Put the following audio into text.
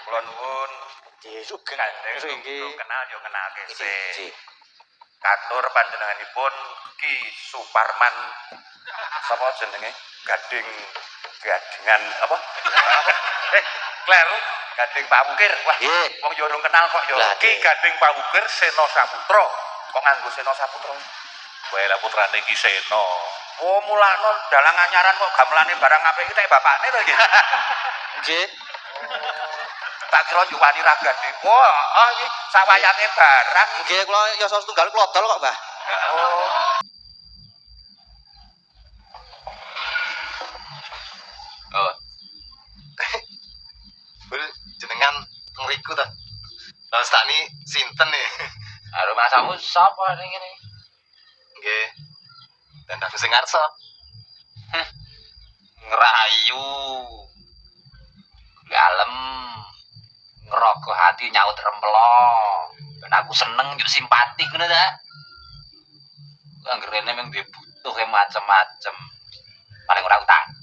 Kula nuwun. Sugeng iki. Kenal yo kenal kese. Katur panjenenganipun Ki Suparman sapa jenenge? Gadingan apa? Kleru Gading Pawukir. Wah, wong yo urung kenal kok yo. Ki Gading Pawukir Sena Saputra. Kok nganggo Sena Saputra? Wae lah putrane Ki Sena. Oh, mulakno dalang anyaran kok gamelane barang apik iki tek bapakne to iki. Nggih. Tak kira nyuwani ragane. Oh, iki sawayane barang. Nggih, kula yasa setunggal kula dol kok, Mbah. Oh. Oh. Bul jenengan ngriku ta. Terus takni sinten nih? Karo masamu sapa ning kene? Nggih. Dan aku sing ngarsa. Ngerayu. Galem. Ngeroko hati nyaut rempelo. Ben aku seneng yo simpati ngono ta. Anggerene mung duwe butuh macem-macem. Paling ora tak